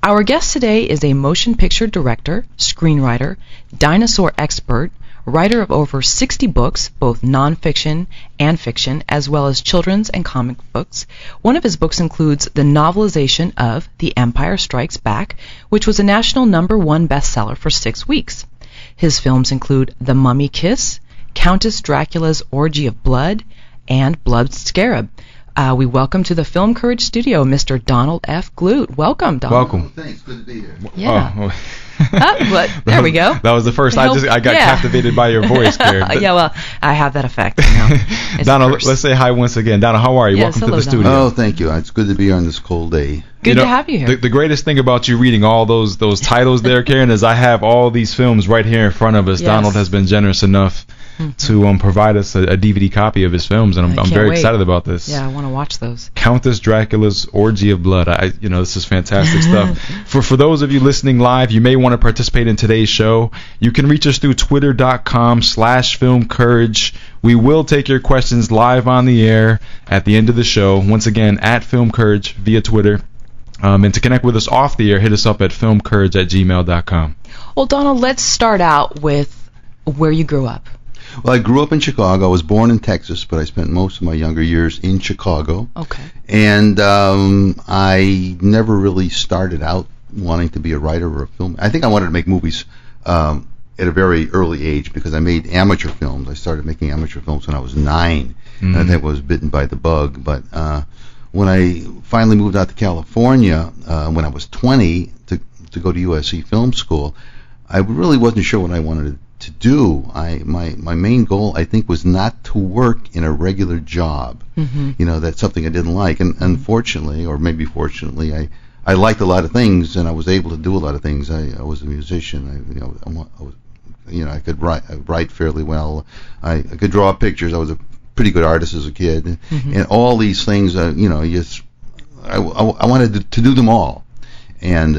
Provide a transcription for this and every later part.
Our guest today is a motion picture director, screenwriter, dinosaur expert, writer of over 60 books, both nonfiction and fiction, as well as children's and comic books. One of his books includes the novelization of The Empire Strikes Back, which was a national #1 bestseller for 6 weeks. His films include The Mummy Kiss, Countess Dracula's Orgy of Blood, and Blood Scarab. We welcome to the Film Courage studio Mr. Donald F. Glut. Welcome, Donald. Welcome. Thanks. Good to be here. Yeah. There we go. That was the first. I got captivated by your voice there. Yeah, well, I have that effect. Donald, let's say hi once again. Donald, how are you? Yes, welcome to the Donald. studio. Oh, thank you. It's good to be here on this cold day. Good to have you here. The greatest thing about you reading all those titles there, Karen, is I have all these films right here in front of us. Yes. Donald has been generous enough to provide us a DVD copy of his films, and I'm very excited about this. Yeah, I want to watch those. Countess Dracula's Orgy of Blood. This is fantastic stuff. For those of you listening live, you may want to participate in today's show. You can reach us through twitter.com/filmcourage. We will take your questions live on the air at the end of the show. Once again, at Film Courage via Twitter. And to connect with us off the air, hit us up at filmcourage@gmail.com. Well, Donald, let's start out with where you grew up. Well, I grew up in Chicago. I was born in Texas, but I spent most of my younger years in Chicago. Okay. And I never really started out wanting to be a writer or a film. I think I wanted to make movies at a very early age because I made amateur films. I started making amateur films when I was 9. And I think I was bitten by the bug. But when I finally moved out to California when I was 20 to go to USC Film School, I really wasn't sure what I wanted to do. My main goal, I think, was not to work in a regular job. That's something I didn't like. And unfortunately, or maybe fortunately, I liked a lot of things, and I was able to do a lot of things. I was a musician. I could write fairly well. I could draw pictures. I was a pretty good artist as a kid, and all these things. I wanted to do them all, and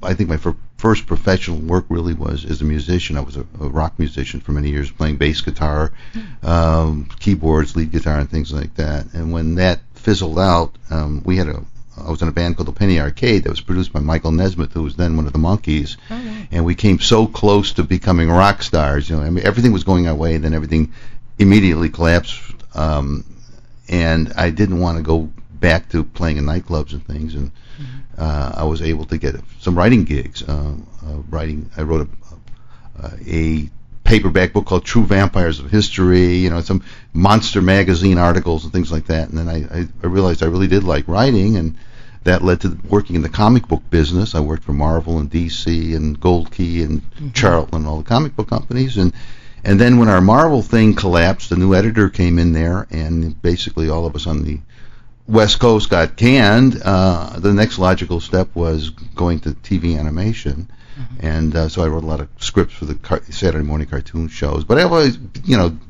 I think my first professional work really was as a musician. I was a rock musician for many years, playing bass guitar, keyboards, lead guitar, and things like that. And when that fizzled out, I was in a band called the Penny Arcade that was produced by Michael Nesmith, who was then one of the Monkees. Okay. And we came so close to becoming rock stars. Everything was going our way, and then everything immediately collapsed. And I didn't want to go back to playing in nightclubs and things. And I was able to get some writing gigs. I wrote a paperback book called True Vampires of History, some monster magazine articles and things like that. And then I realized I really did like writing, and that led to working in the comic book business. I worked for Marvel and DC and Gold Key and Charlton and all the comic book companies. And then when our Marvel thing collapsed, a new editor came in there, and basically all of us on the West Coast got canned. The next logical step was going to TV animation. And so I wrote a lot of scripts for the Saturday morning cartoon shows. But I always,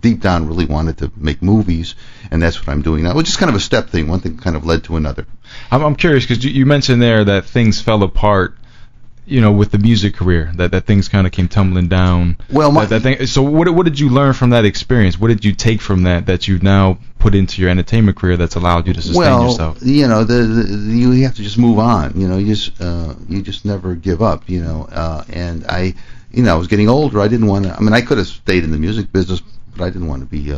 deep down really wanted to make movies, and that's what I'm doing now. It was just kind of a step thing. One thing kind of led to another. I'm curious, because you mentioned there that things fell apart, with the music career, that things kind of came tumbling down. Well, so what did you learn from that experience? What did you take from that you've now put into your entertainment career that's allowed you to sustain yourself? You have to just move on. You just never give up. And I was getting older. I didn't want to. I could have stayed in the music business, but I didn't want to be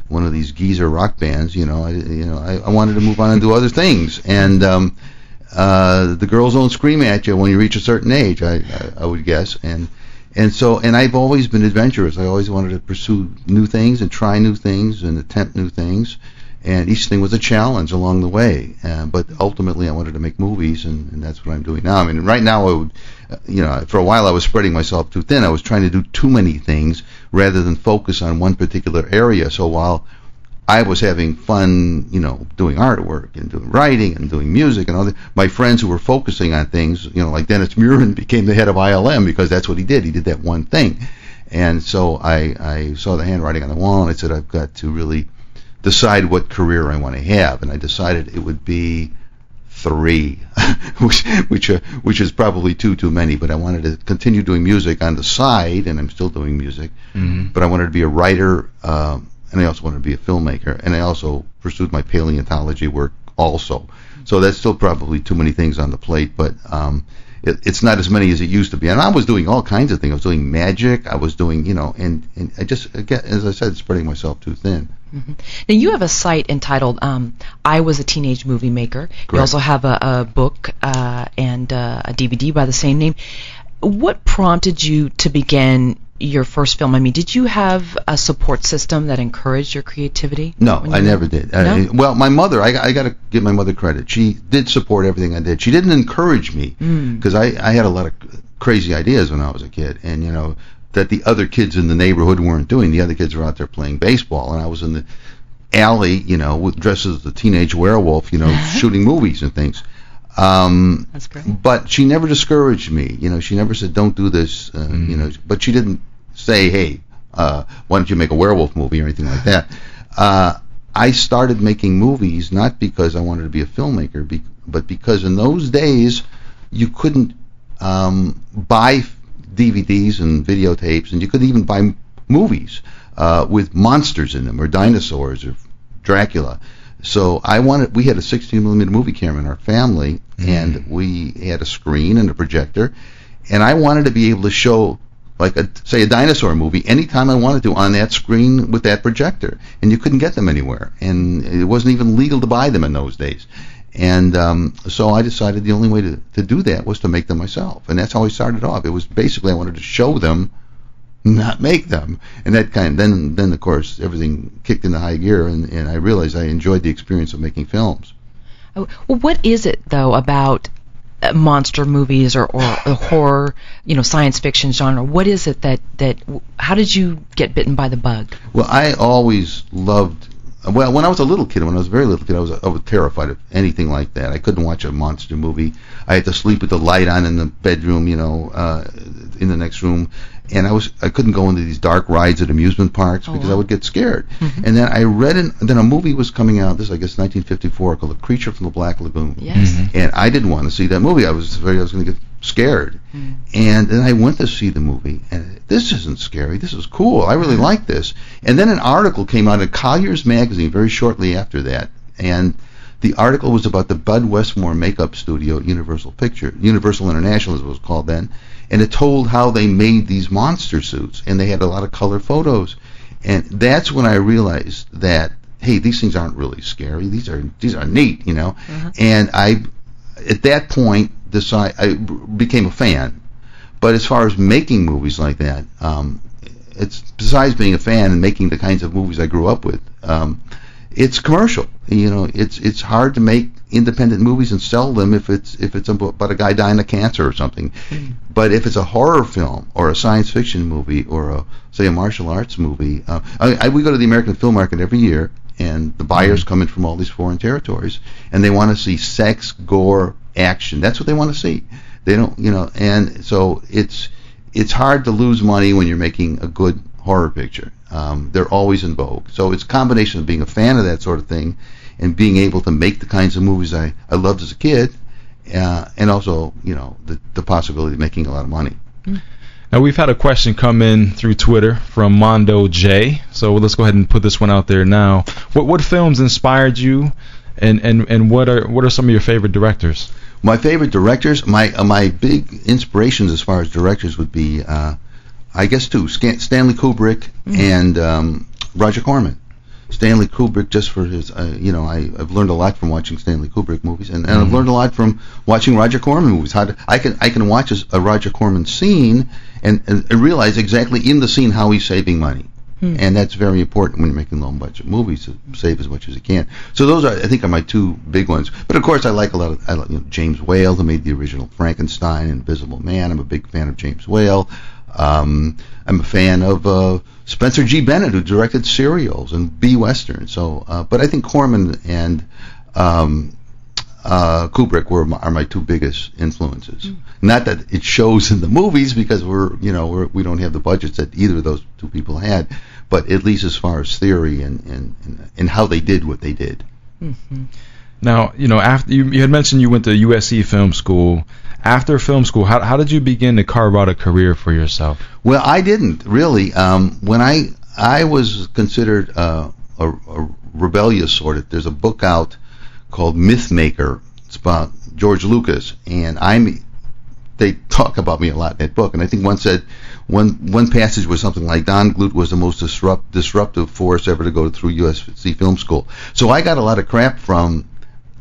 one of these geezer rock bands. I wanted to move on and do other things. And the girls don't scream at you when you reach a certain age, I would guess, and I've always been adventurous. I always wanted to pursue new things and try new things and attempt new things, and each thing was a challenge along the way. But ultimately, I wanted to make movies, and that's what I'm doing now. Right now, I would, for a while I was spreading myself too thin. I was trying to do too many things rather than focus on one particular area. So while I was having fun, doing artwork and doing writing and doing music and all that, my friends who were focusing on things, like Dennis Murin became the head of ILM because that's what he did. He did that one thing. And so I saw the handwriting on the wall, and I said, I've got to really decide what career I want to have. And I decided it would be 3, which is probably too many, but I wanted to continue doing music on the side, and I'm still doing music, but I wanted to be a writer, and I also wanted to be a filmmaker, and I also pursued my paleontology work also. So that's still probably too many things on the plate, but it's not as many as it used to be. And I was doing all kinds of things. I was doing magic. I was doing, and I just, again, as I said, spreading myself too thin. Mm-hmm. Now, you have a site entitled I Was a Teenage Movie Maker. Correct. You also have a book and a DVD by the same name. What prompted you to begin your first film? I mean, did you have a support system that encouraged your creativity? No, I never did. No? Well, my mother, I got to give my mother credit. She did support everything I did. She didn't encourage me because I had a lot of crazy ideas when I was a kid, and that the other kids in the neighborhood weren't doing. The other kids were out there playing baseball, and I was in the alley, with dresses as a teenage werewolf, shooting movies and things. That's great. But she never discouraged me. She never said, "Don't do this." But she didn't say, "Hey, why don't you make a werewolf movie?" or anything like that. I started making movies not because I wanted to be a filmmaker, but because in those days you couldn't buy DVDs and videotapes, and you couldn't even buy movies with monsters in them or dinosaurs or Dracula. So we had a 16mm movie camera in our family, and we had a screen and a projector, and I wanted to be able to show, like, say, a dinosaur movie anytime I wanted to on that screen with that projector, and you couldn't get them anywhere, and it wasn't even legal to buy them in those days. And so I decided the only way to do that was to make them myself, and that's how I started off. It was basically I wanted to show them, not make them, and that then of course everything kicked into high gear, and I realized I enjoyed the experience of making films. Well, what is it though about monster movies or horror, science fiction genre? What is it that how did you get bitten by the bug? Well, I always loved. Well, when I was a little kid, when I was a very little kid, I was terrified of anything like that. I couldn't watch a monster movie. I had to sleep with the light on in the bedroom, in the next room, and I couldn't go into these dark rides at amusement parks because I would get scared. Mm-hmm. And then I read then a movie was coming out. This, I guess, 1954, called "A Creature from the Black Lagoon." Yes. Mm-hmm. And I didn't want to see that movie. I was afraid I was going to get scared. Mm. And then I went to see the movie, and this isn't scary. This is cool. I really like this. And then an article came out in Collier's magazine very shortly after that, and the article was about the Bud Westmore makeup studio at Universal International, as it was called then, and it told how they made these monster suits, and they had a lot of color photos. And that's when I realized that, hey, these things aren't really scary. These are neat, And I, at that point, I became a fan. But as far as making movies like that, it's besides being a fan and making the kinds of movies I grew up with, it's commercial. It's hard to make independent movies and sell them if it's about a guy dying of cancer or something. Mm-hmm. But if it's a horror film or a science fiction movie or say a martial arts movie, we go to the American film market every year, and the buyers come in from all these foreign territories, and they want to see sex, gore, action. That's what they want to see. They don't, and so it's hard to lose money when you're making a good horror picture. They're always in vogue. So it's a combination of being a fan of that sort of thing and being able to make the kinds of movies I loved as a kid, and also, the possibility of making a lot of money. Now, we've had a question come in through Twitter from Mondo J, so let's go ahead and put this one out there now. What films inspired you, and what are some of your favorite directors? My favorite directors, my big inspirations as far as directors would be, I guess, two: Stanley Kubrick and Roger Corman. Stanley Kubrick, just for his, I've learned a lot from watching Stanley Kubrick movies, and I've learned a lot from watching Roger Corman movies. I can watch a Roger Corman scene and realize exactly in the scene how he's saving money. And that's very important when you're making low budget movies, to save as much as you can. So those I think are my two big ones. But of course I like James Whale, who made the original Frankenstein and Invisible Man. I'm a big fan of James Whale. I'm a fan of Spencer G. Bennett, who directed serials and B-Western. So, but I think Corman and Kubrick are my two biggest influences. Not that it shows in the movies because we don't have the budgets that either of those two people had, but at least as far as theory and how they did what they did. Mm-hmm. Now, after you had mentioned you went to USC Film School. After film school, how did you begin to carve out a career for yourself? Well, I didn't really. When I was considered a rebellious sort of. There's a book out called Mythmaker. It's about George Lucas, and they talk about me a lot in that book. And I think one passage was something like Don Glut was the most disruptive force ever to go through USC Film School. So I got a lot of crap from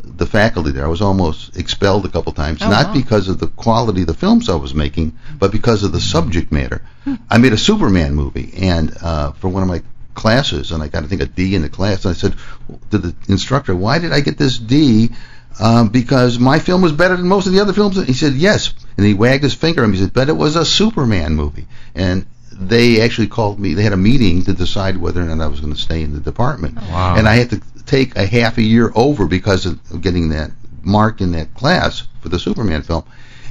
the faculty there. I was almost expelled a couple times, not because of the quality of the films I was making, but because of the subject matter. I made a Superman movie, and for one of my classes, and I got, I think, a D in the class, and I said to the instructor, why did I get this D? Because my film was better than most of the other films. He said, yes. And he wagged his finger at me. He said, but it was a Superman movie. And they actually called me. They had a meeting to decide whether or not I was going to stay in the department. Wow. And I had to take a half a year over because of getting that mark in that class for the Superman film.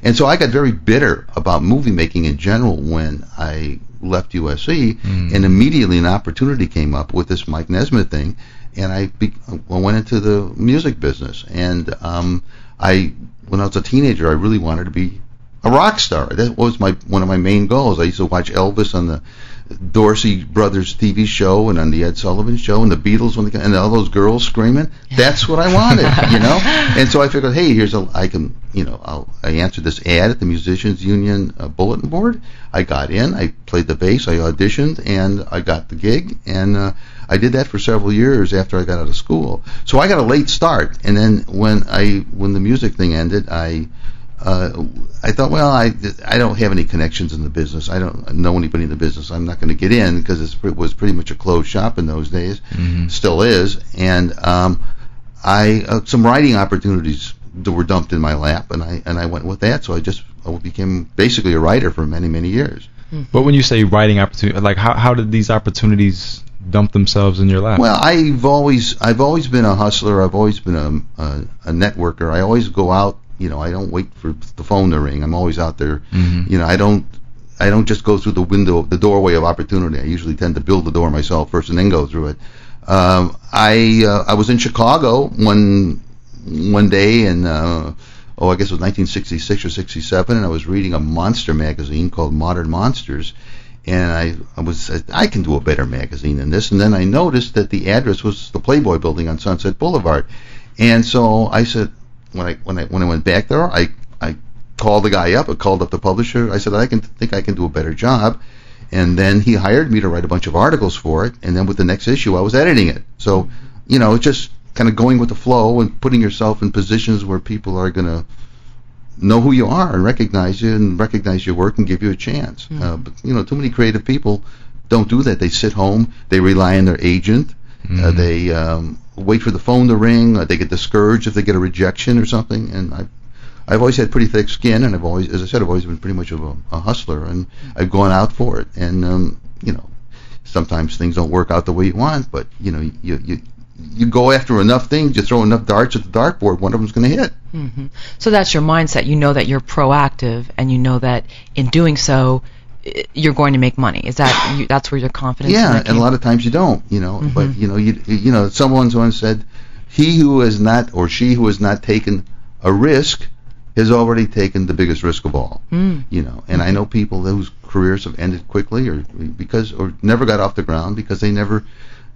And so I got very bitter about movie making in general when I left USC, and immediately an opportunity came up with this Mike Nesmith thing, and I went into the music business. And when I was a teenager, I really wanted to be a rock star. That was one of my main goals. I used to watch Elvis on the Dorsey Brothers TV show and on the Ed Sullivan show, and the Beatles and all those girls screaming. That's what I wanted, And so I figured, hey, I answered this ad at the Musicians Union bulletin board. I got in, I played the bass, I auditioned, and I got the gig, and I did that for several years after I got out of school. So I got a late start, and then when the music thing ended, I thought, well, I don't have any connections in the business. I don't know anybody in the business. I'm not going to get in because it was pretty much a closed shop in those days. Still is. And some writing opportunities that were dumped in my lap, and I went with that. So I became basically a writer for many, many years. But when you say writing opportunity, like how did these opportunities dump themselves in your lap? Well, I've always been a hustler. I've always been a networker. I always go out. I don't wait for the phone to ring. I'm always out there. I don't just go through the doorway of opportunity. I usually tend to build the door myself first and then go through it. I was in Chicago one day, and I guess it was 1966 or 67, and I was reading a monster magazine called Modern Monsters, and I can do a better magazine than this. And then I noticed that the address was the Playboy Building on Sunset Boulevard, and so I said, when I went back there, I called the guy up. I called up the publisher. I said, I think I can do a better job. And then he hired me to write a bunch of articles for it. And then with the next issue, I was editing it. So, it's just kind of going with the flow and putting yourself in positions where people are going to know who you are and recognize you and recognize your work and give you a chance. But too many creative people don't do that. They sit home. They rely on their agent. They wait for the phone to ring. They get discouraged if they get a rejection or something. And I've always had pretty thick skin, and I've always been pretty much of a hustler, and I've gone out for it. And sometimes things don't work out the way you want, but you go after enough things, you throw enough darts at the dartboard, one of them's going to hit. So that's your mindset. You know that you're proactive, and you know that in doing so, you're going to make money. Is that that's where your confidence? Yeah, and a lot of times you don't. But someone once said, "He who has not, or she who has not taken a risk, has already taken the biggest risk of all." And I know people whose careers have ended quickly, or never got off the ground because they never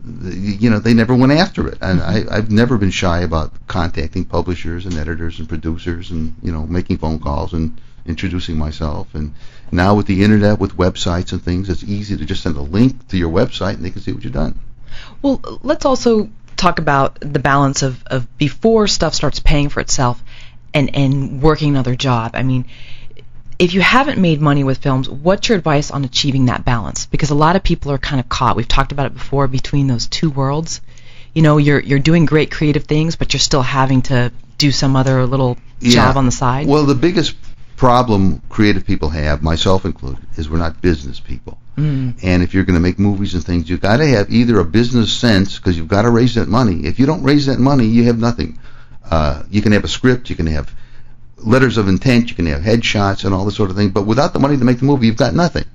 went after it. And I've never been shy about contacting publishers and editors and producers, and making phone calls and introducing myself. And now with the internet, with websites and things, it's easy to just send a link to your website and they can see what you've done. Well, let's also talk about the balance of before stuff starts paying for itself and working another job. I mean, if you haven't made money with films, what's your advice on achieving that balance? Because a lot of people are kind of caught. We've talked about it before, between those two worlds. You're doing great creative things, but you're still having to do some other little job on the side. Well, the biggest problem creative people have, myself included, is we're not business people. And if you're going to make movies and things, you've got to have either a business sense, because you've got to raise that money. If you don't raise that money, you have nothing. You can have a script, you can have letters of intent, you can have headshots and all this sort of thing, but without the money to make the movie, you've got nothing.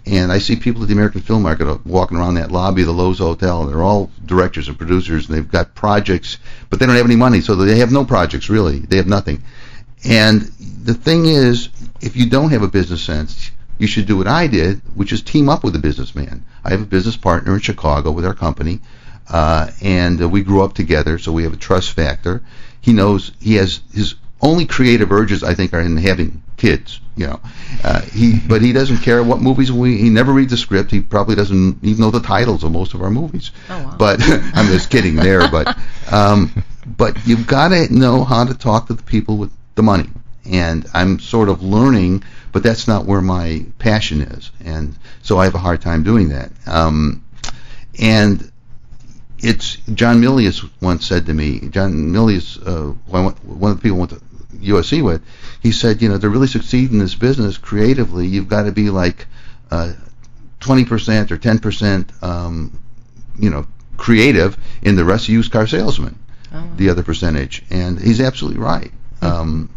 And I see people at the American Film Market walking around that lobby of the Lowe's Hotel, and they're all directors and producers, and they've got projects, but they don't have any money, so they have no projects, really. They have nothing. And the thing is, if you don't have a business sense, you should do what I did, which is team up with a businessman. I have a business partner in Chicago with our company, and we grew up together, so we have a trust factor. he knows he has his only creative urges, I think, are in having kids. But he doesn't care what movies he never reads the script. He probably doesn't even know the titles of most of our movies. Oh, wow. But I'm just kidding there. But you've got to know how to talk to the people with the money. And I'm sort of learning, but that's not where my passion is. And so I have a hard time doing that. And it's John Milius once said to me, John Milius, one of the people I went to USC with, he said, to really succeed in this business creatively, you've got to be like 20% or 10%, creative, in the rest used car salesman, the other percentage. And he's absolutely right.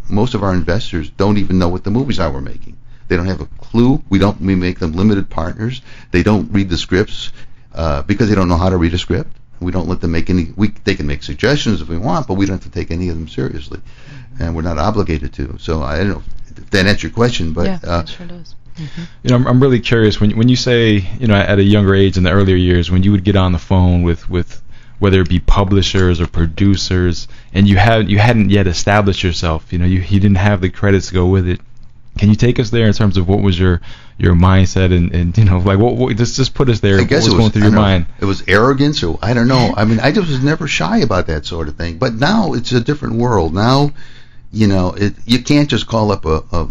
Most of our investors don't even know what the movies are we're making. They don't have a clue. We make them limited partners. They don't read the scripts because they don't know how to read a script. We don't let them make any. They can make suggestions if we want, but we don't have to take any of them seriously, and we're not obligated to. So I don't know if that answers your question, but it sure does. Mm-hmm. I'm really curious when you say at a younger age in the earlier years when you would get on the phone with whether it be publishers or producers, and you hadn't yet established yourself. You didn't have the credits to go with it. Can you take us there in terms of what was your mindset and what just put us there? I guess what was going through your mind? It was arrogance, or I don't know. I mean, I just was never shy about that sort of thing. But now it's a different world. Now, you can't just call up a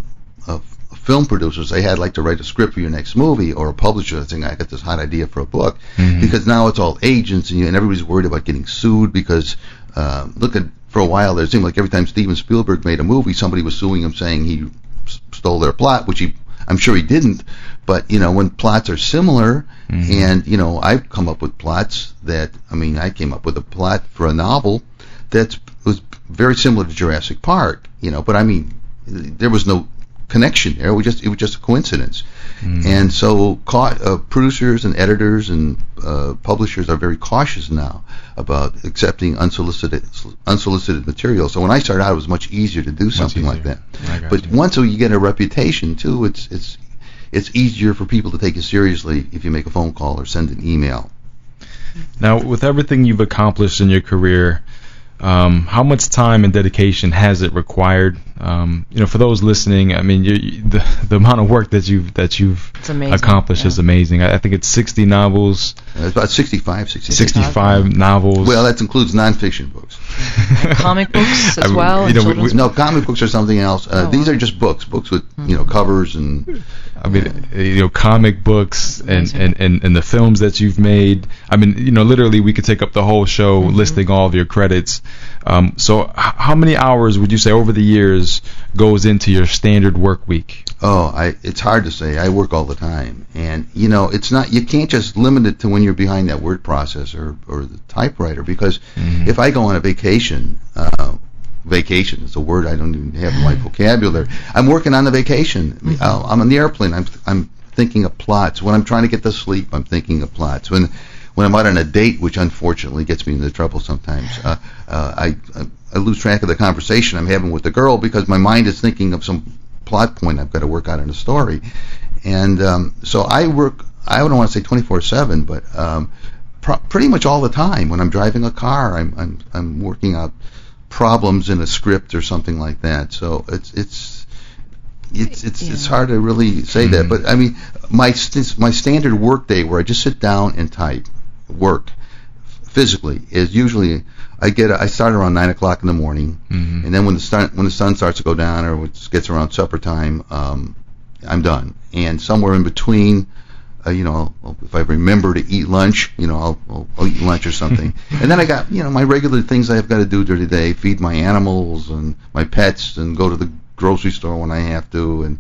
film producer, say, "I'd like to write a script for your next movie," or a publisher saying, "I got this hot idea for a book," because now it's all agents, and everybody's worried about getting sued because for a while there, it seemed like every time Steven Spielberg made a movie, somebody was suing him saying he stole their plot, which I'm sure he didn't. But when plots are similar, and I've come up with plots that I came up with a plot for a novel that was very similar to Jurassic Park, but there was no connection there. It was just a coincidence. And so producers and editors and publishers are very cautious now about accepting unsolicited material. So when I started out, it was much easier to do something like that. But once you get a reputation too, it's easier for people to take you seriously if you make a phone call or send an email. Now, with everything you've accomplished in your career, how much time and dedication has it required? For those listening, the amount of work that you've accomplished is amazing. I think it's 60 novels. It's about 65 novels. Well, that includes nonfiction books. And comic books as well. No, comic books are something else. These are just books with covers and. Comic books and the films that you've made. Literally, we could take up the whole show listing all of your credits. So how many hours would you say over the years goes into your standard work week? It's hard to say. I work all the time, and it's not. You can't just limit it to when you're behind that word processor or the typewriter, because if I go on a vacation. Vacation is a word I don't even have in my vocabulary. I'm working on the vacation. I'm on the airplane. I'm thinking of plots. When I'm trying to get to sleep, I'm thinking of plots. When I'm out on a date, which unfortunately gets me into trouble sometimes, I lose track of the conversation I'm having with the girl because my mind is thinking of some plot point I've got to work out in a story. And so I work. I don't want to say 24/7, but pretty much all the time. When I'm driving a car, I'm working out problems in a script or something like that. So it's hard to really say that, but my standard work day where I just sit down and type work physically is usually I start around 9 o'clock in the morning, and then when the sun starts to go down or it gets around supper time, I'm done. And somewhere in between, if I remember to eat lunch, I'll eat lunch or something. And then I got, my regular things I've got to do during the day, feed my animals and my pets and go to the grocery store when I have to. And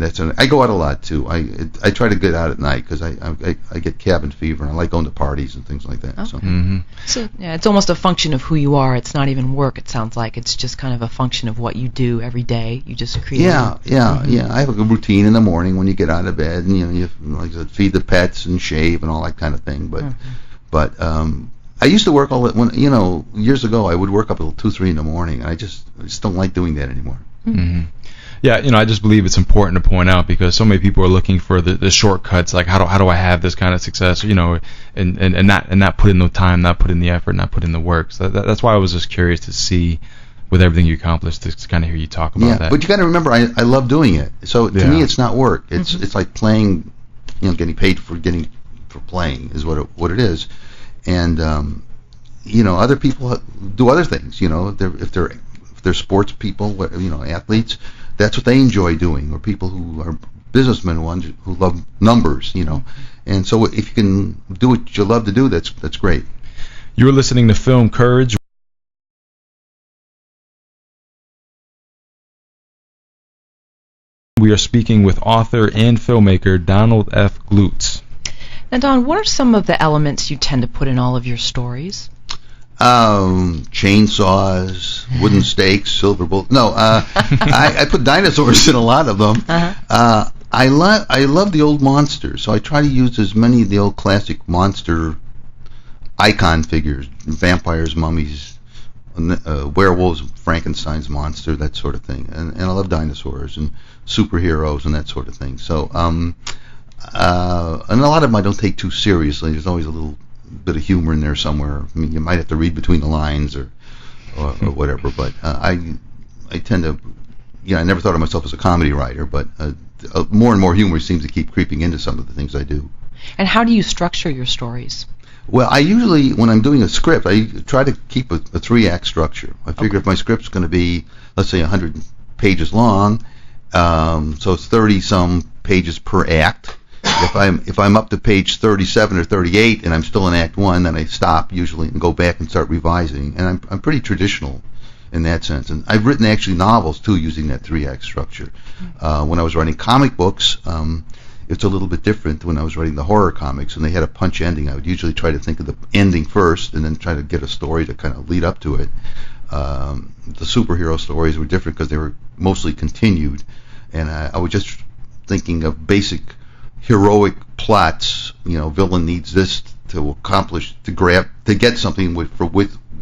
that's I go out a lot too. I try to get out at night because I get cabin fever and I like going to parties and things like that. Okay. So it's almost a function of who you are. It's not even work. It sounds like it's just kind of a function of what you do every day. You just create. Yeah. I have a routine in the morning when you get out of bed, and you like I said, feed the pets and shave and all that kind of thing. But I used to work all that when years ago. I would work up until 2-3 in the morning, and I just don't like doing that anymore. Yeah, I just believe it's important to point out because so many people are looking for the shortcuts, like how do I have this kind of success, and not put in the time, not put in the effort, not put in the work. So that's why I was just curious to see with everything you accomplished to kind of hear you talk about that. But you got to remember, I love doing it. So to me, it's not work. It's like playing, getting paid for playing is what it is. And other people do other things. If they're sports people, athletes, that's what they enjoy doing. Or people who are businessmen, ones who love numbers. And so if you can do what you love to do, that's great. You're listening to Film Courage. We are speaking with author and filmmaker Donald F. Glut. Now, Don, what are some of the elements you tend to put in all of your stories? Chainsaws, wooden stakes, silver bullets. No, I put dinosaurs in a lot of them. Uh-huh. I love the old monsters, so I try to use as many of the old classic monster icon figures, vampires, mummies, werewolves, Frankenstein's monster, that sort of thing. And I love dinosaurs and superheroes and that sort of thing. So, and a lot of them I don't take too seriously. There's always a little bit of humor in there somewhere. I mean, you might have to read between the lines or whatever. But I tend to, I never thought of myself as a comedy writer, but more and more humor seems to keep creeping into some of the things I do. And how do you structure your stories? Well, I usually, when I'm doing a script, I try to keep a 3-act structure. I figure if my script's going to be, let's say, 100 pages long, so it's 30-some pages per act. If I'm up to page 37 or 38 and I'm still in Act 1, then I stop usually and go back and start revising. And I'm pretty traditional in that sense. And I've written actually novels too using that 3-act structure. When I was writing comic books, it's a little bit different. When I was writing the horror comics and they had a punch ending, I would usually try to think of the ending first and then try to get a story to kind of lead up to it. The superhero stories were different because they were mostly continued, and I was just thinking of basic heroic plots. Villain needs this to accomplish, to get something with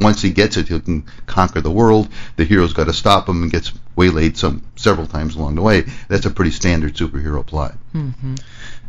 once he gets it, he can conquer the world. The hero's got to stop him and gets waylaid several times along the way. That's a pretty standard superhero plot. Mm-hmm.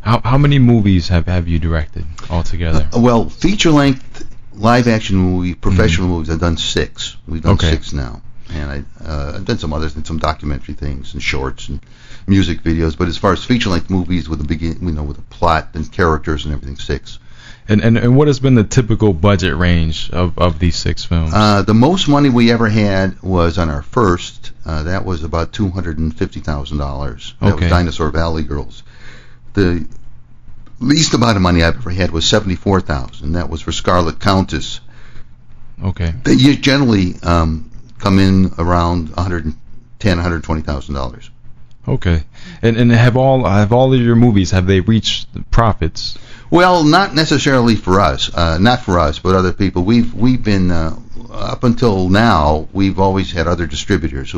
How many movies have you directed altogether? Well, feature-length, live-action movie, professional movies, I've done 6. We've done 6 now. And I've done some others and some documentary things and shorts and music videos. But as far as feature-length movies with with a plot and characters and everything, 6. And what has been the typical budget range of these 6 films? The most money we ever had was on our first. That was about $250,000. That was Dinosaur Valley Girls. The least amount of money I've ever had was $74,000. That was for Scarlet Countess. Okay. They generally come in around $110,000, $120,000. Okay. And have all of your movies, have they reached profits? Well, not necessarily for us. Not for us, but other people. We've been up until now. We've always had other distributors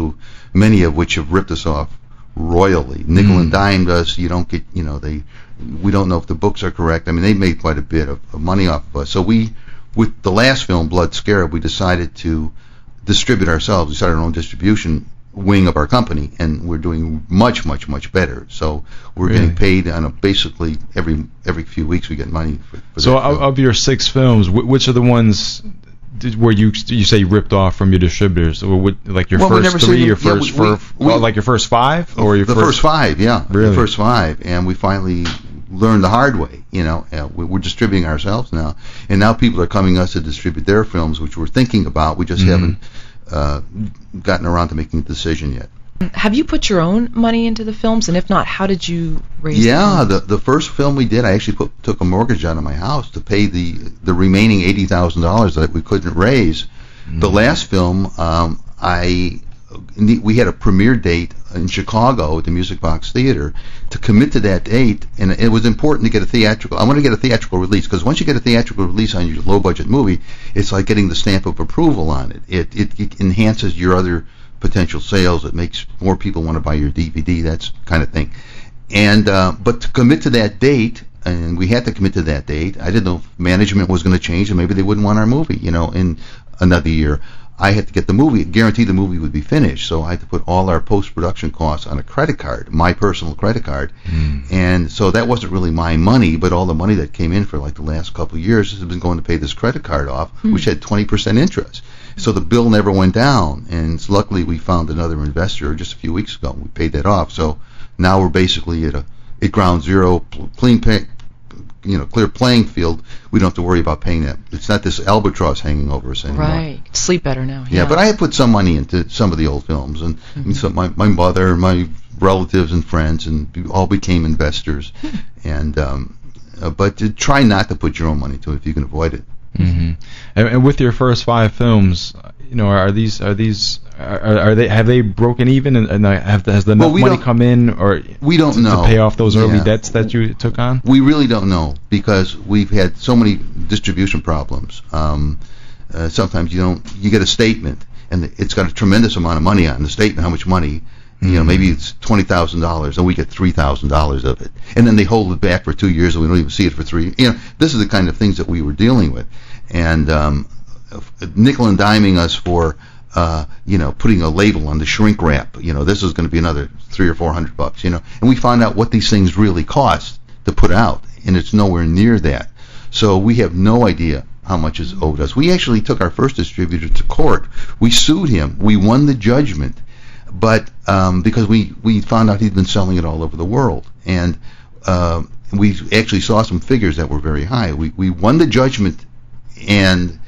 many of which have ripped us off royally, nickel and dimed us. You don't get, we don't know if the books are correct. I mean, they made quite a bit of money off of us. So with the last film, Blood Scarab, we decided to distribute ourselves. We started our own distribution wing of our company, and we're doing much, much, much better. So we're getting paid on basically every few weeks we get money for so of your 6 films, which are the ones where you say you ripped off from your distributors? Or like your first 3, your first like your first 5, or your first 5? Yeah, really? The first 5, and we finally learned the hard way. We're distributing ourselves now, and now people are coming us to distribute their films, which we're thinking about. We just haven't gotten around to making a decision yet. Have you put your own money into the films, and if not, how did you raise the first film we did, I actually took a mortgage out of my house to pay the remaining $80,000 that we couldn't raise. The last film, we had a premiere date in Chicago at the Music Box Theater. To commit to that date, and it was important to get a theatrical. I want to get a theatrical release, because once you get a theatrical release on your low-budget movie, it's like getting the stamp of approval on it. It enhances your other potential sales. It makes more people want to buy your DVD, that kind of thing. And but to commit to that date, and we had to commit to that date. I didn't know if management was going to change, and maybe they wouldn't want our movie, in another year. I had to get the movie, guarantee the movie would be finished, so I had to put all our post-production costs on a credit card, my personal credit card. And so that wasn't really my money, but all the money that came in for like the last couple of years has been going to pay this credit card off, which had 20% interest. So the bill never went down, and luckily we found another investor just a few weeks ago. We paid that off. So now we're basically at ground zero, clear playing field. We don't have to worry about paying that. It's not this albatross hanging over us anymore. Right. Sleep better now. Yeah, but I had put some money into some of the old films, and so my mother, my relatives and friends, and we all became investors. And but to try not to put your own money to it if you can avoid it. Mm-hmm. And with your first 5 films, have they broken even, and has the money come in, or we don't know to pay off those early debts that you took on? We really don't know, because we've had so many distribution problems. Sometimes you get a statement, and it's got a tremendous amount of money on the statement. How much money? Maybe it's $20,000, and we get $3,000 of it, and then they hold it back for 2 years, and we don't even see it for 3. This is the kind of things that we were dealing with, and nickel and diming us for putting a label on the shrink wrap. This is going to be another $300 or $400. And we find out what these things really cost to put out, and it's nowhere near that. So we have no idea how much is owed us. We actually took our first distributor to court. We sued him. We won the judgment. But because we found out he'd been selling it all over the world, and we actually saw some figures that were very high. We won the judgment, and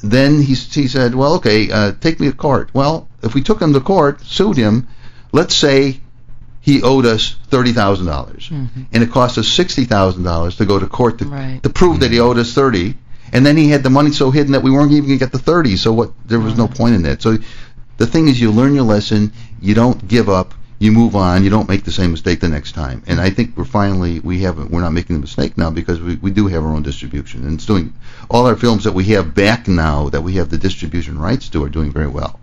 then he said, well, okay, take me to court. Well, if we took him to court, sued him, let's say he owed us $30,000, and it cost us $60,000 to go to court to prove that he owed us $30,000, and then he had the money so hidden that we weren't even going to get the $30,000. So there was no point in that. So the thing is, you learn your lesson, you don't give up, you move on, you don't make the same mistake the next time. And I think we're not making the mistake now, because we do have our own distribution, and it's doing, all our films that we have back now that we have the distribution rights to are doing very well.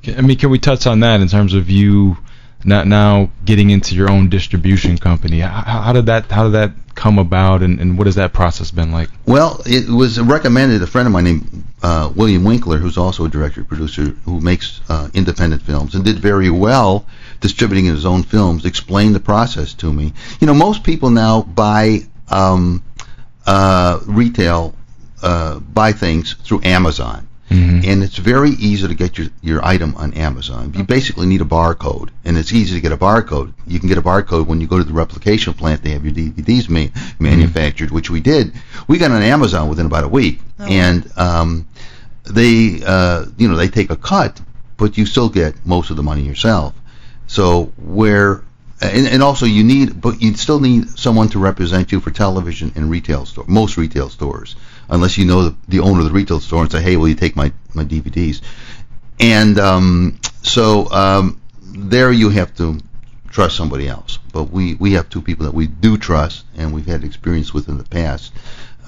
I mean, can we touch on that in terms of you not now getting into your own distribution company? How did that come about, and what has that process been like? Well, it was recommended. A friend of mine named William Winkler, who's also a director producer who makes independent films and did very well distributing his own films, explained the process to me. Most people now buy retail buy things through Amazon. And it's very easy to get your item on Amazon. You basically need a barcode, and it's easy to get a barcode. You can get a barcode when you go to the replication plant. They have your DVDs manufactured, which we did. We got on Amazon within about a week, and they take a cut, but you still get most of the money yourself. So and also you still need someone to represent you for television and most retail stores, unless you know the owner of the retail store and say, hey, will you take my DVDs? And there you have to trust somebody else. But we have 2 people that we do trust, and we've had experience with in the past.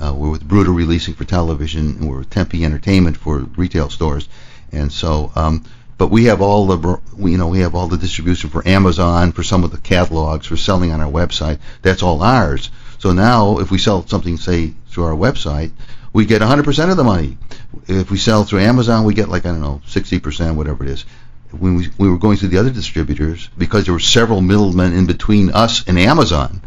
We're with Bruder Releasing for television, and we're with Tempe Entertainment for retail stores. And so but we have all the distribution for Amazon, for some of the catalogs, for selling on our website. That's all ours. So now, if we sell something, say, through our website, we get 100% of the money. If we sell through Amazon, we get 60%, whatever it is. When we were going through the other distributors, because there were several middlemen in between us and Amazon,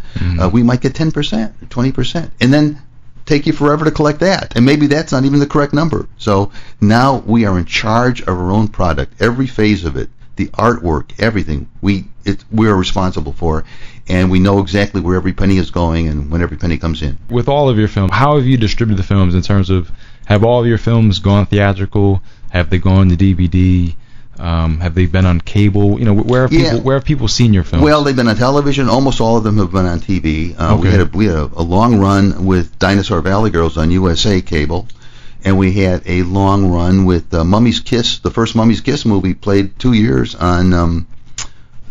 we might get 10%, 20%, and then take you forever to collect that, and maybe that's not even the correct number. So now we are in charge of our own product, every phase of it, the artwork, everything. We are responsible for, and we know exactly where every penny is going and when every penny comes in. With all of your films, how have you distributed the films in terms of, have all of your films gone theatrical? Have they gone to DVD? Have they been on cable? Where have people seen your films? Well, they've been on television. Almost all of them have been on TV. We had a long run with Dinosaur Valley Girls on USA cable, and we had a long run with Mummy's Kiss. The first Mummy's Kiss movie played 2 years on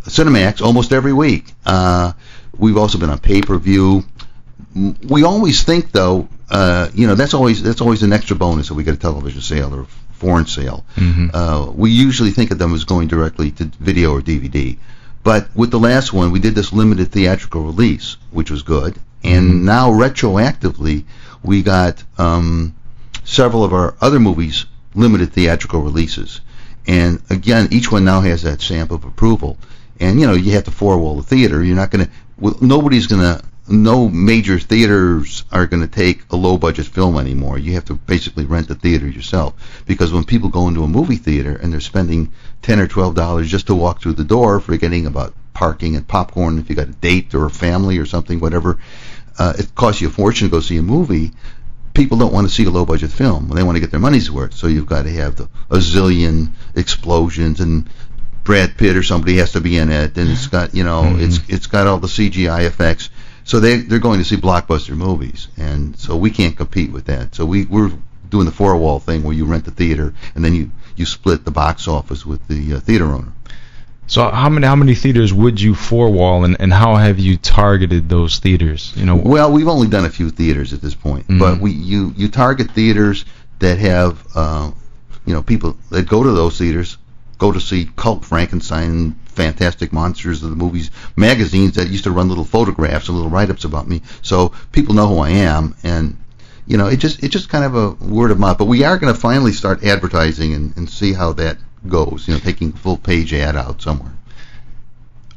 Cinemax almost every week. We've also been on pay-per-view. We always think, though, that's always an extra bonus if we get a television sale or foreign sale. We usually think of them as going directly to video or DVD. But with the last one, we did this limited theatrical release, which was good. And now retroactively, we got several of our other movies limited theatrical releases. And again, each one now has that stamp of approval. And you have to four-wall the theater. You're not going to. Nobody's going to no major theaters are going to take a low-budget film anymore. You have to basically rent the theater yourself, because when people go into a movie theater and they're spending $10 or $12 just to walk through the door, forgetting about parking and popcorn if you got a date or a family or something, whatever, it costs you a fortune to go see a movie. People don't want to see a low-budget film. They want to get their money's worth. So you've got to have a zillion explosions, and Brad Pitt or somebody has to be in it, and it's got, you know, it's got all the CGI effects. So they're going to see blockbuster movies, and so we can't compete with that. So we're doing the four-wall thing where you rent the theater and then you split the box office with the theater owner. So how many theaters would you four-wall, and how have you targeted those theaters? You know, well, we've only done a few theaters at this point, but you target theaters that have you know, people that go to those theaters go to see Cult Frankenstein, Fantastic Monsters of the movies, magazines that used to run little photographs and little write-ups about me, so people know who I am, and you know, it's just kind of a word of mouth. But we are going to finally start advertising and see how that goes. You know, taking a full page ad out somewhere.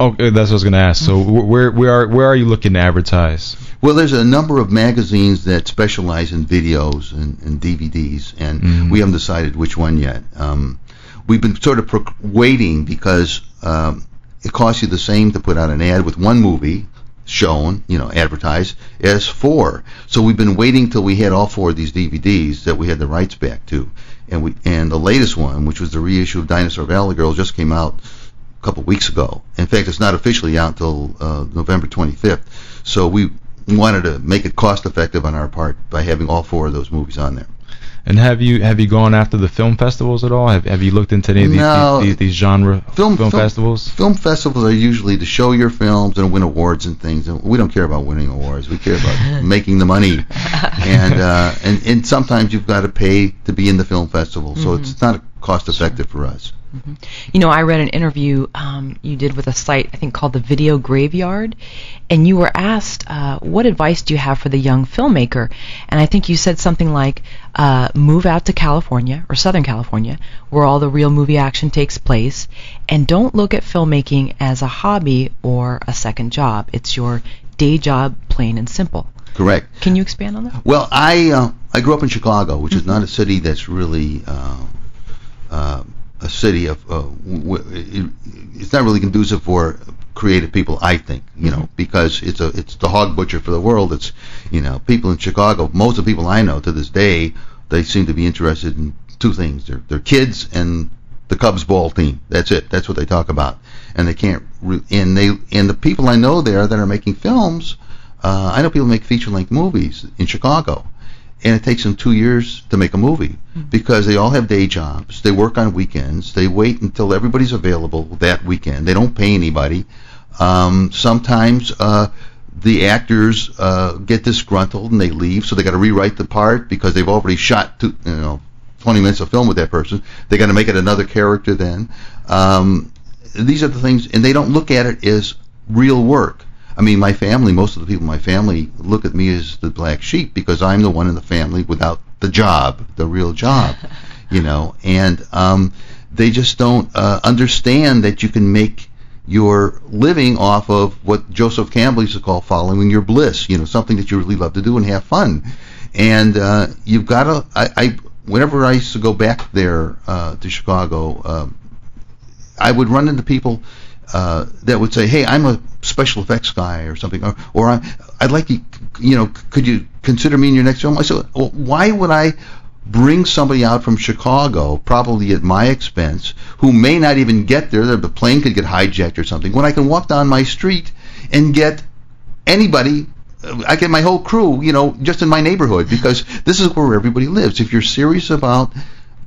Oh, that's what I was going to ask. So where are you looking to advertise? Well, there's a number of magazines that specialize in videos and DVDs, and we haven't decided which one yet. We've been sort of waiting because it costs you the same to put out an ad with one movie shown, you know, advertised, as four. So we've been waiting till we had all four of these DVDs that we had the rights back to, and the latest one, which was the reissue of Dinosaur Valley Girl, just came out a couple weeks ago. In fact, it's not officially out until November 25th. So we wanted to make it cost effective on our part by having all four of those movies on there. And have you gone after the film festivals at all? Have you looked into any of these genre film festivals? Film festivals are usually to show your films and win awards and things. And we don't care about winning awards. We care about making the money. And sometimes you've got to pay to be in the film festival, so it's not cost effective for us. You know, I read an interview you did with a site, I think, called The Video Graveyard, and you were asked, what advice do you have for the young filmmaker? And I think you said something like, move out to California, or Southern California, where all the real movie action takes place, and don't look at filmmaking as a hobby or a second job. It's your day job, plain and simple. Correct. Can you expand on that? Well, I grew up in Chicago, which is not a city that's really a city of it's not really conducive for creative people, I think, you know, because it's the hog butcher for the world. It's, you know, people in Chicago, most of the people I know to this day, they seem to be interested in two things: their kids and the Cubs ball team. That's it. That's what they talk about, and they can't. And the people I know there that are making films, I know people make feature-length movies in Chicago. And it takes them 2 years to make a movie because they all have day jobs. They work on weekends. They wait until everybody's available that weekend. They don't pay anybody. Sometimes the actors get disgruntled and they leave, so they got to rewrite the part because they've already shot 20 minutes of film with that person. They got to make it another character then. These are the things, and they don't look at it as real work. I mean, my family, most of the people in my family look at me as the black sheep because I'm the one in the family without the job, the real job, you know, and they just don't understand that you can make your living off of what Joseph Campbell used to call following your bliss, you know, something that you really love to do and have fun. And you've got to, whenever I used to go back there to Chicago, I would run into people that would say, "Hey, I'm a special effects guy," or something, or I'd like you know, could you consider me in your next film? I said, well, why would I bring somebody out from Chicago, probably at my expense, who may not even get there? The plane could get hijacked or something. When I can walk down my street and get anybody, I get my whole crew, you know, just in my neighborhood, because this is where everybody lives. If you're serious about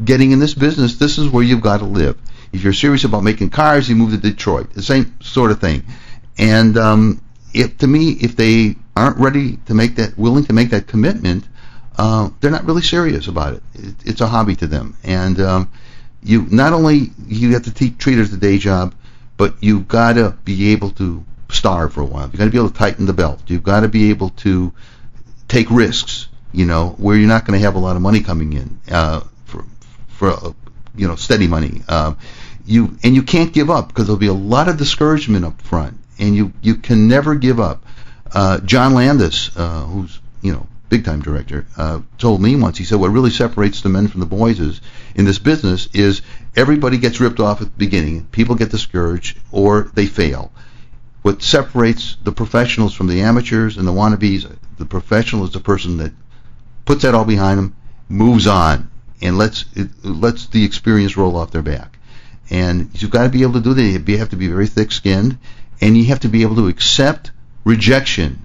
getting in this business, this is where you've got to live. If you're serious about making cars, you move to Detroit. The same sort of thing. And if they aren't ready to make that, willing to make that commitment, they're not really serious about it. It's a hobby to them. And you not only you have to treat it as a day job, but you've got to be able to starve for a while. You've got to be able to tighten the belt. You've got to be able to take risks, you know, where you're not going to have a lot of money coming in for you know, steady money. You can't give up because there'll be a lot of discouragement up front, and you can never give up. John Landis, who's big time director, told me once. He said what really separates the men from the boys is in this business is everybody gets ripped off at the beginning. People get discouraged or they fail. What separates the professionals from the amateurs and the wannabes, the professional is the person that puts that all behind them, moves on, and lets the experience roll off their back. And you've got to be able to do that. You have to be very thick-skinned, and you have to be able to accept rejection.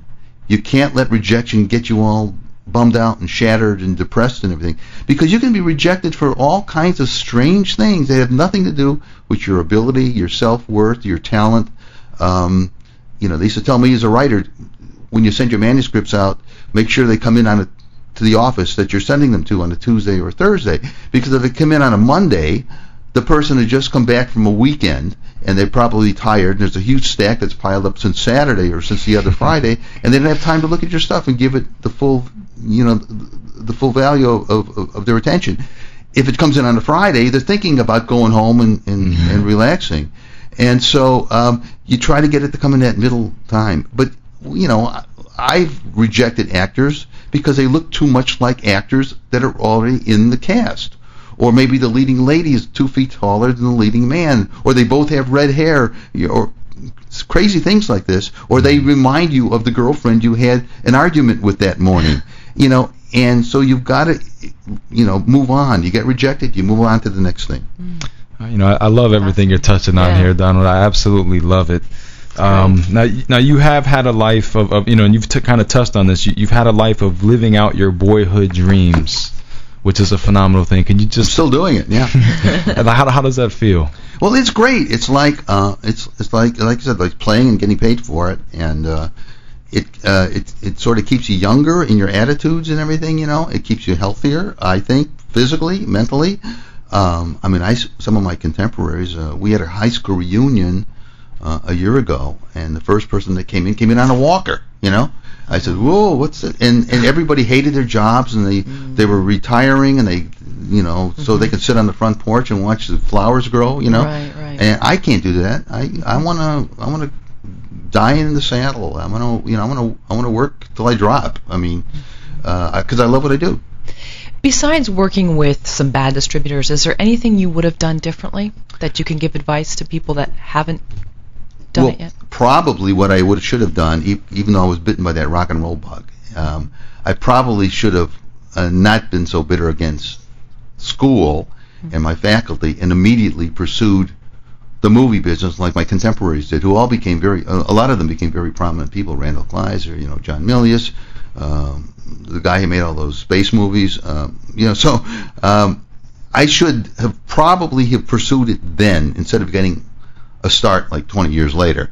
You can't let rejection get you all bummed out and shattered and depressed and everything, because you can be rejected for all kinds of strange things that have nothing to do with your ability, your self-worth, your talent. They used to tell me as a writer, when you send your manuscripts out, make sure they come in to the office that you're sending them to on a Tuesday or Thursday, because if they come in on a Monday, the person had just come back from a weekend and they're probably tired, and there's a huge stack that's piled up since Saturday or since the other Friday, and they don't have time to look at your stuff and give it the full value of their attention. If it comes in on a Friday, they're thinking about going home and relaxing. And so you try to get it to come in that middle time. But, I've rejected actors because they look too much like actors that are already in the cast. Or maybe the leading lady is 2 feet taller than the leading man. Or they both have red hair. Or crazy things like this. Or they remind you of the girlfriend you had an argument with that morning. And so you've got to, move on. You get rejected, you move on to the next thing. I love everything you're touching on here, Donald. I absolutely love it. Now you have had a life of and you've kind of touched on this. You've had a life of living out your boyhood dreams, which is a phenomenal thing. Can you just... I'm still doing it, yeah. How does that feel? Well, it's great. It's like it's like I said, like playing and getting paid for it, and it sort of keeps you younger in your attitudes and everything. It keeps you healthier, I think, physically, mentally. Some of my contemporaries, we had a high school reunion a year ago, and the first person that came in on a walker. I said, "Whoa, what's it?" And everybody hated their jobs, and they were retiring, and they so they could sit on the front porch and watch the flowers grow. Right. And I can't do that. I wanna die in the saddle. I wanna work till I drop. Because I love what I do. Besides working with some bad distributors, is there anything you would have done differently that you can give advice to people that haven't done it yet? Probably what I should have done, even though I was bitten by that rock and roll bug, I probably should have not been so bitter against school and my faculty, and immediately pursued the movie business like my contemporaries did, who all became a lot of them became very prominent people. Randall Kleiser, John Milius, the guy who made all those space movies, So I should have probably pursued it then instead of getting a start like 20 years later,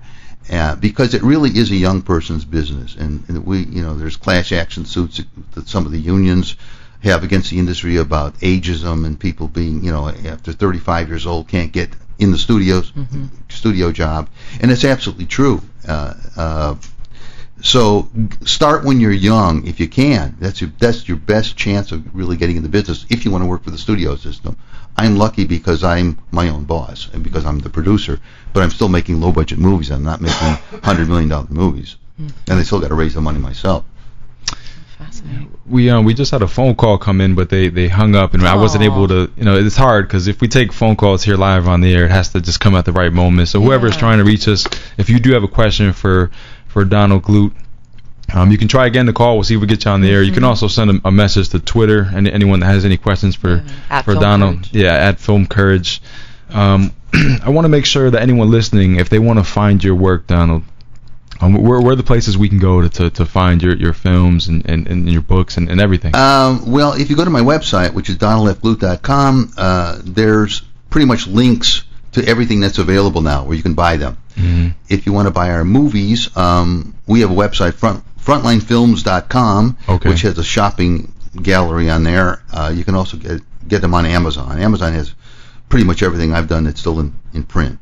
because it really is a young person's business, and there's class action suits that some of the unions have against the industry about ageism and people being, after 35 years old can't get in the studio job, and it's absolutely true. So start when you're young if you can. That's your best chance of really getting in the business if you want to work for the studio system. I'm lucky because I'm my own boss and because I'm the producer, but I'm still making low budget movies. I'm not making $100 million movies, and I still got to raise the money myself. Fascinating. We just had a phone call come in, but they hung up, and I wasn't able to. It's hard because if we take phone calls here live on the air, it has to just come at the right moment. So whoever's trying to reach us, if you do have a question for Donald Glut, you can try again to call. We'll see if we get you on the air. You can also send a message to Twitter, and anyone that has any questions for Donald. Courage. Yeah, at Film Courage. I want to make sure that anyone listening, if they want to find your work, Donald, where are the places we can go to find your films and your books and everything? Well, if you go to my website, which is donaldfglut.com, there's pretty much links to everything that's available now where you can buy them. Mm-hmm. If you want to buy our movies, we have a website, frontlinefilms.com, which has a shopping gallery on there. You can also get them on Amazon. Amazon has pretty much everything I've done that's still in print.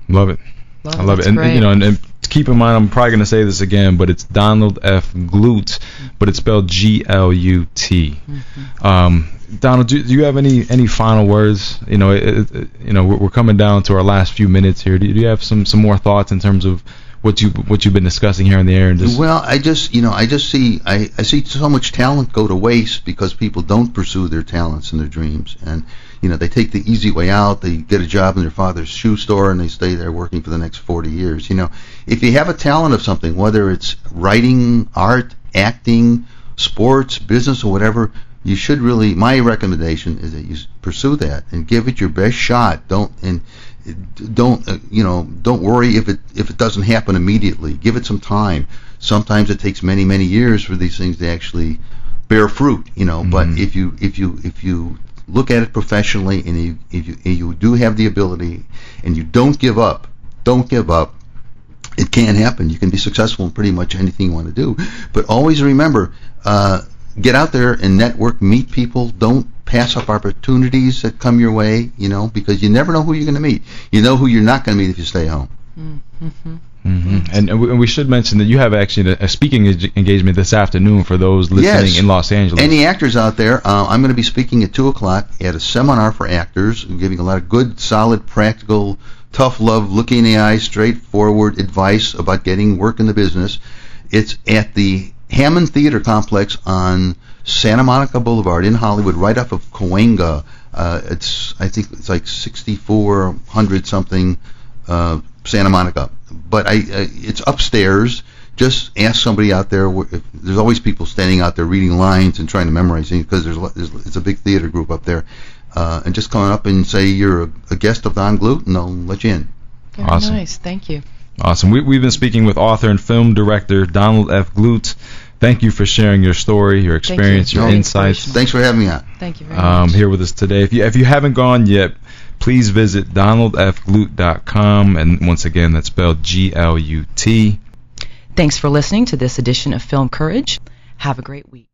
Love it. I love it. And and keep in mind, I'm probably going to say this again, but it's Donald F. Glut, but it's spelled Glut. Donald, do you have any final words? We're coming down to our last few minutes here. Do you have some more thoughts in terms of what you've been discussing here in the air? And just Well, I see so much talent go to waste because people don't pursue their talents and their dreams, and they take the easy way out. They get a job in their father's shoe store and they stay there working for the next 40 years. If you have a talent of something, whether it's writing, art, acting, sports, business, or whatever, you should really. My recommendation is that you pursue that and give it your best shot. Don't worry if it doesn't happen immediately. Give it some time. Sometimes it takes many, many years for these things to actually bear fruit. But if you look at it professionally and you do have the ability and you don't give up. It can happen. You can be successful in pretty much anything you want to do. But always remember, get out there and network, meet people. Don't pass up opportunities that come your way, because you never know who you're going to meet. You know who you're not going to meet if you stay home. And we should mention that you have actually a speaking engagement this afternoon for those listening in Los Angeles. Any actors out there, I'm going to be speaking at 2 o'clock at a seminar for actors, giving a lot of good, solid, practical, tough love, looking in the eyes, straightforward advice about getting work in the business. It's at the Hammond Theater Complex on Santa Monica Boulevard in Hollywood, right off of Cahuenga. I think it's like 6400 something Santa Monica. But it's upstairs. Just ask somebody out there. There's always people standing out there reading lines and trying to memorize things because it's a big theater group up there. And just come up and say you're a guest of Don Glut, and they'll let you in. Very Awesome. nice. Thank you. Awesome. We've been speaking with author and film director Donald F. Glut. Thank you for sharing your story, your experience, your insights. Thanks for having me on. Thank you very much. Here with us today. If you haven't gone yet, please visit donaldfglut.com, and once again, that's spelled Glut. Thanks for listening to this edition of Film Courage. Have a great week.